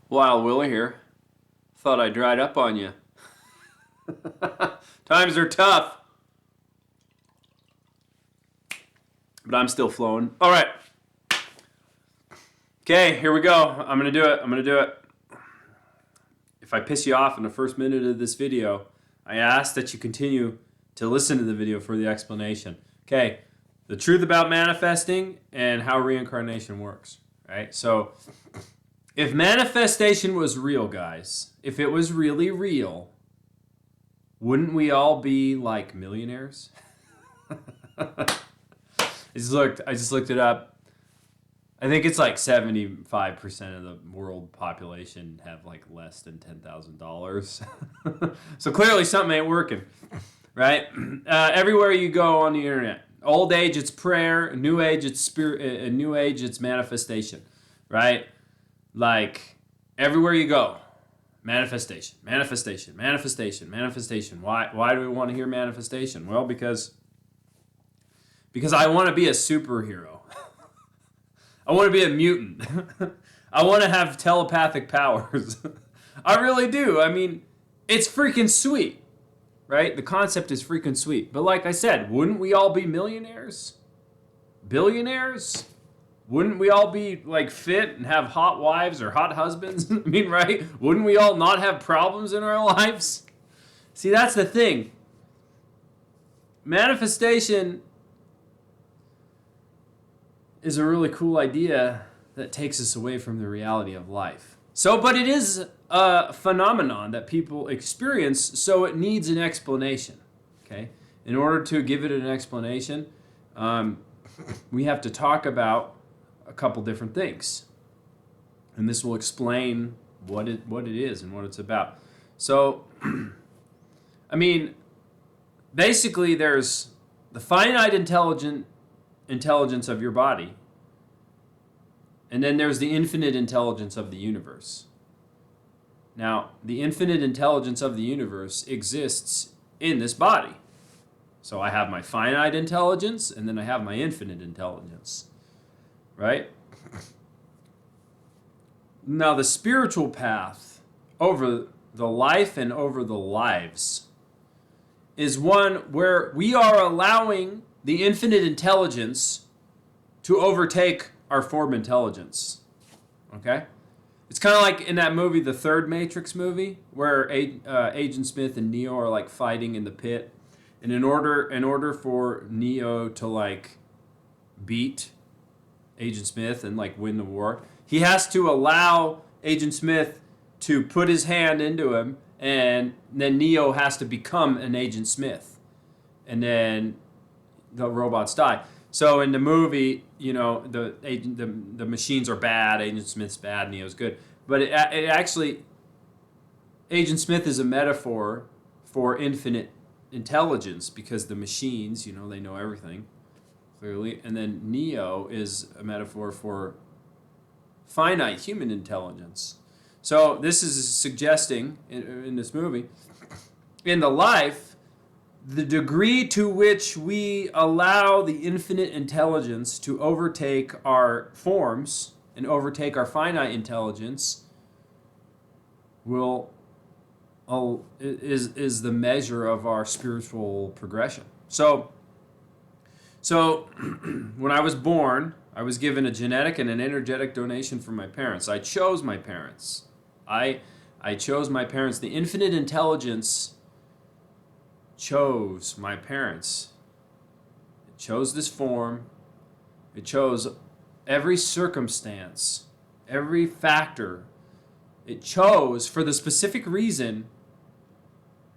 Wild Willie here. Thought I dried up on you. Times are tough, but I'm still flowing. All right. Okay, here we go. I'm going to do it. If I piss you off in the first minute of this video, I ask that you continue to listen to the video for the explanation. Okay, the truth about manifesting and how reincarnation works. Right? So, if manifestation was real, guys, if it was really real, wouldn't we all be like millionaires? I just looked it up. I think it's like 75% of the world population have like less than $10,000. So clearly something ain't working, right? Everywhere you go on the internet, old age it's prayer, new age it's spirit, new age it's manifestation, right? Like everywhere you go, manifestation, manifestation, manifestation, manifestation. Why do we want to hear manifestation? Well, because I want to be a superhero. I want to be a mutant. I want to have telepathic powers. I really do. I mean, it's freaking sweet, right? The concept is freaking sweet. But like I said, wouldn't we all be millionaires? Billionaires? Wouldn't we all be like fit and have hot wives or hot husbands? I mean, right? Wouldn't we all not have problems in our lives? See, that's the thing. Manifestation is a really cool idea that takes us away from the reality of life. But it is a phenomenon that people experience, so it needs an explanation. Okay? In order to give it an explanation, we have to talk about a couple different things. And this will explain what it is and what it's about. So, I mean, basically there's the finite intelligence of your body, and then there's the infinite intelligence of the universe. Now, the infinite intelligence of the universe exists in this body. So I have my finite intelligence, and then I have my infinite intelligence, right? Now, the spiritual path over the life and over the lives is one where we are allowing the infinite intelligence to overtake our form intelligence. Okay? It's kind of like in that movie, the third Matrix movie, where Agent Smith and Neo are like fighting in the pit. And in order for Neo to like beat Agent Smith and like win the war, he has to allow Agent Smith to put his hand into him, and then Neo has to become an Agent Smith. And then the robots die. So in the movie, you know, the machines are bad, Agent Smith's bad, Neo's good. But it actually, Agent Smith is a metaphor for infinite intelligence, because the machines, you know, they know everything, clearly. And then Neo is a metaphor for finite human intelligence. So this is suggesting, in this movie, in the life, the degree to which we allow the infinite intelligence to overtake our forms and overtake our finite intelligence is the measure of our spiritual progression. So when I was born, I was given a genetic and an energetic donation from my parents. I chose my parents. I chose my parents. The infinite intelligence chose my parents. It chose this form. It chose every circumstance, every factor. It chose for the specific reason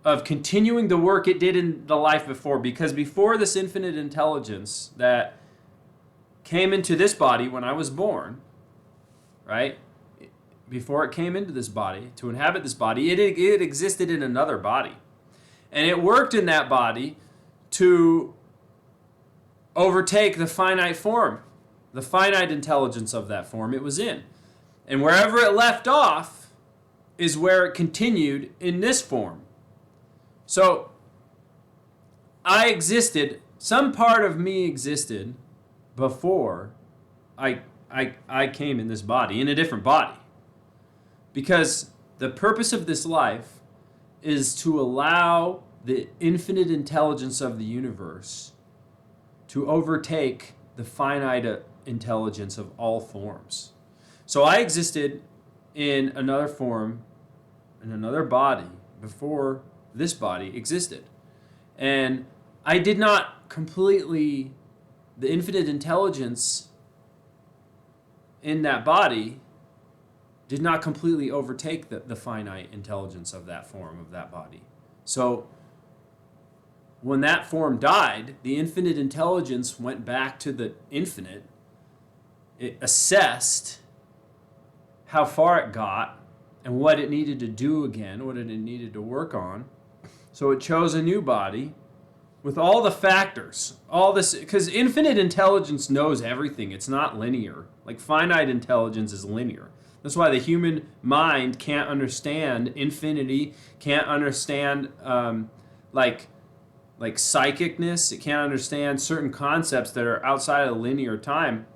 of continuing the work it did in the life before. Because before this infinite intelligence that came into this body when I was born, right? Before it came into this body, to inhabit this body, it existed in another body. And it worked in that body to overtake the finite form, the finite intelligence of that form it was in. And wherever it left off is where it continued in this form. So I existed, some part of me existed before I came in this body, in a different body. Because the purpose of this life is to allow the infinite intelligence of the universe to overtake the finite intelligence of all forms. So I existed in another form, in another body, before this body existed. And I did not completely, the infinite intelligence in that body did not completely overtake the finite intelligence of that form, of that body. So when that form died, the infinite intelligence went back to the infinite. It assessed how far it got and what it needed to do again, what it needed to work on. So it chose a new body with all the factors, all this, because infinite intelligence knows everything. It's not linear. Like finite intelligence is linear. That's why the human mind can't understand infinity, can't understand like psychicness. It can't understand certain concepts that are outside of linear time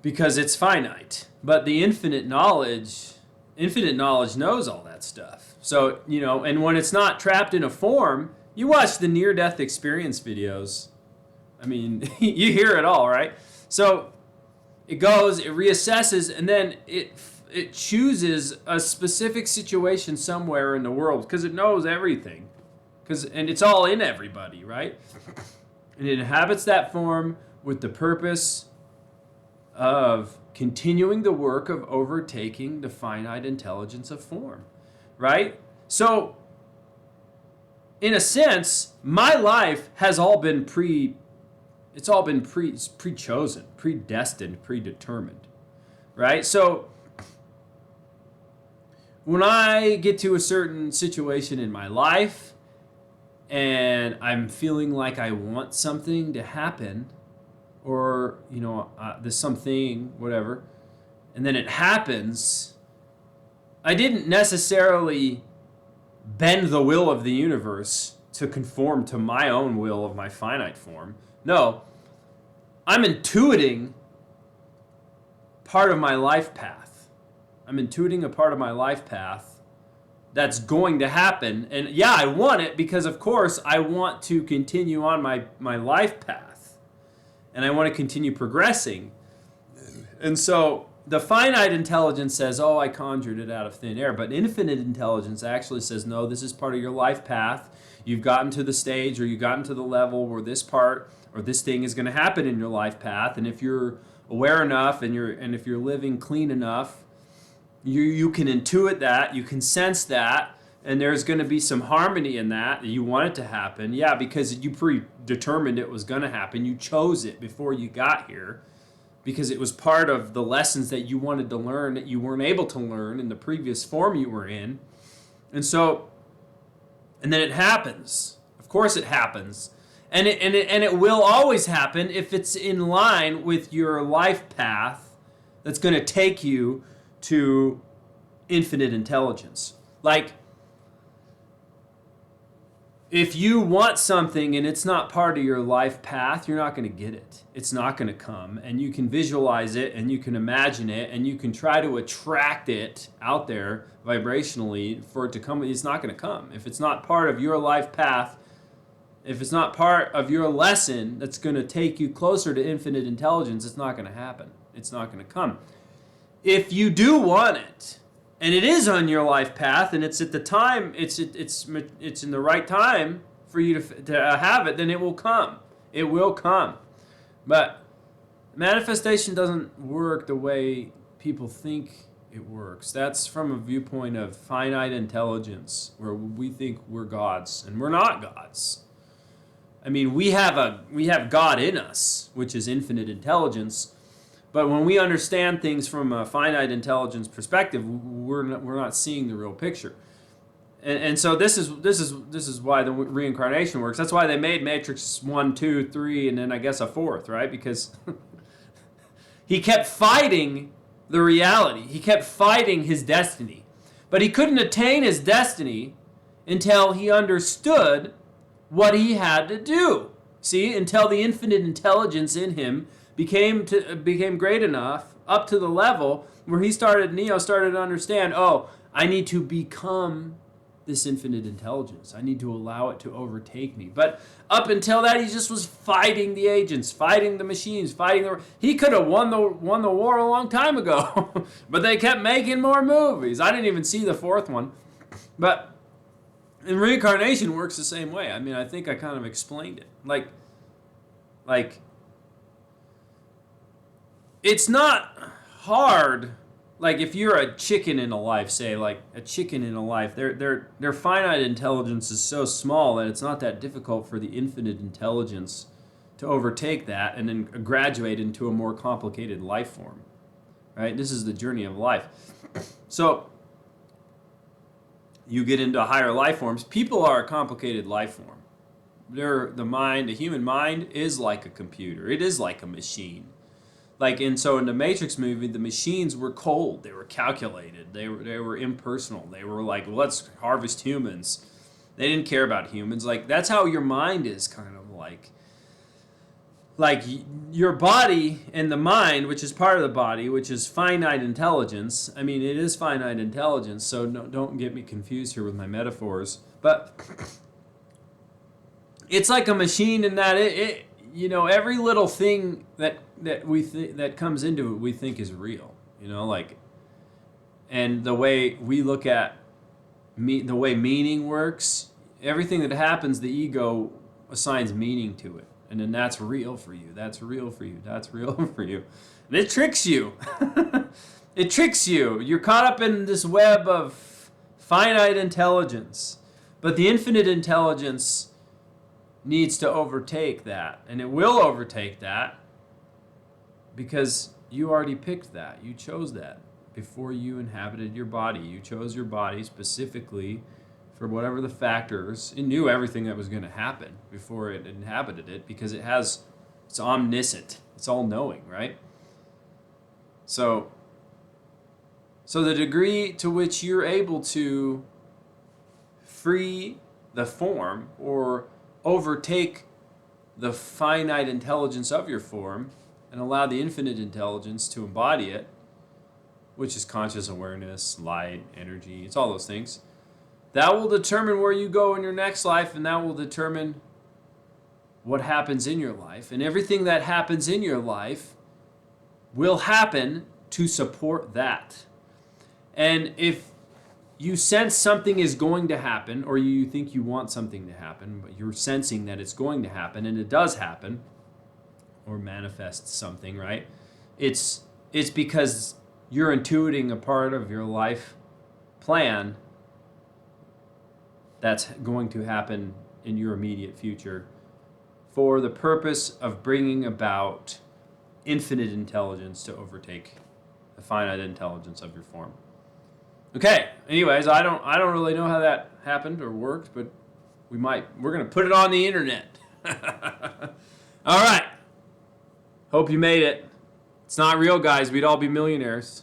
because it's finite. But the infinite knowledge knows all that stuff. So, and when it's not trapped in a form, you watch the near-death experience videos. I mean, you hear it all, right? So it goes, it reassesses, and then it chooses a specific situation somewhere in the world because it knows everything. And it's all in everybody, right? And it inhabits that form with the purpose of continuing the work of overtaking the finite intelligence of form, right? So, in a sense, my life has all been pre-chosen, predestined, predetermined, right? So, when I get to a certain situation in my life and I'm feeling like I want something to happen, or, there's something, whatever, and then it happens, I didn't necessarily bend the will of the universe to conform to my own will of my finite form. No, I'm intuiting part of my life path. I'm intuiting a part of my life path that's going to happen. And yeah, I want it because, of course, I want to continue on my life path. And I want to continue progressing. And so the finite intelligence says, oh, I conjured it out of thin air. But infinite intelligence actually says, no, this is part of your life path. You've gotten to the stage or you've gotten to the level where this part or this thing is going to happen in your life path. And if you're aware enough and if you're living clean enough, you can intuit that, you can sense that, and there's going to be some harmony in that you want it to happen. Yeah, because you predetermined it was going to happen. You chose it before you got here because it was part of the lessons that you wanted to learn that you weren't able to learn in the previous form you were in. And then it happens. Of course it happens. And it will always happen if it's in line with your life path that's going to take you to infinite intelligence. Like, if you want something and it's not part of your life path, you're not going to get it. It's not going to come. And you can visualize it and you can imagine it and you can try to attract it out there vibrationally for it to come. It's not going to come. If it's not part of your life path, if it's not part of your lesson that's going to take you closer to infinite intelligence, it's not going to happen. It's not going to come. If you do want it, and it is on your life path, and it's at the time, it's in the right time for you to have it, then it will come. It will come. But manifestation doesn't work the way people think it works. That's from a viewpoint of finite intelligence, where we think we're gods, and we're not gods. I mean, we have God in us, which is infinite intelligence. But when we understand things from a finite intelligence perspective, we're not seeing the real picture, and so this is why the reincarnation works. That's why they made Matrix 1, 2, 3, and then I guess a fourth, right? Because he kept fighting the reality. He kept fighting his destiny, but he couldn't attain his destiny until he understood what he had to do. See, until the infinite intelligence in him became great enough up to the level where Neo started to understand, oh, I need to become this infinite intelligence. I need to allow it to overtake me. But up until that, he just was fighting the agents, fighting the machines, he could have won the war a long time ago. But they kept making more movies. I didn't even see the fourth one. But and Reincarnation works the same way. I mean, I think I kind of explained it. Like it's not hard. Like if you're a chicken in a life, say like a chicken in a life, their finite intelligence is so small that it's not that difficult for the infinite intelligence to overtake that and then graduate into a more complicated life form. Right? This is the journey of life. So you get into higher life forms. People are a complicated life form. The human mind is like a computer. It is like a machine. So in the Matrix movie, the machines were cold. They were calculated. They were impersonal. They were like, let's harvest humans. They didn't care about humans. Like that's how your mind is kind of like your body and the mind, which is part of the body, which is finite intelligence. I mean, it is finite intelligence, so don't get me confused here with my metaphors. But it's like a machine in that it every little thing that comes into it we think is real. And the way we look at the way meaning works, everything that happens, the ego assigns meaning to it. And then that's real for you. That's real for you. That's real for you. And it tricks you. It tricks you. You're caught up in this web of finite intelligence. But the infinite intelligence needs to overtake that. And it will overtake that because you already picked that. You chose that before you inhabited your body. You chose your body specifically for whatever the factors. It knew everything that was going to happen before it inhabited it because it's omniscient. It's all-knowing, right? So the degree to which you're able to free the form or overtake the finite intelligence of your form and allow the infinite intelligence to embody it, which is conscious awareness, light, energy, it's all those things. That will determine where you go in your next life, and that will determine what happens in your life. And everything that happens in your life will happen to support that. And if you sense something is going to happen, or you think you want something to happen, but you're sensing that it's going to happen, and it does happen, or manifests something, right? It's because you're intuiting a part of your life plan that's going to happen in your immediate future for the purpose of bringing about infinite intelligence to overtake the finite intelligence of your form. Okay, anyways, I don't really know how that happened or worked, but we're going to put it on the internet. All right. Hope you made it. It's not real, guys. We'd all be millionaires.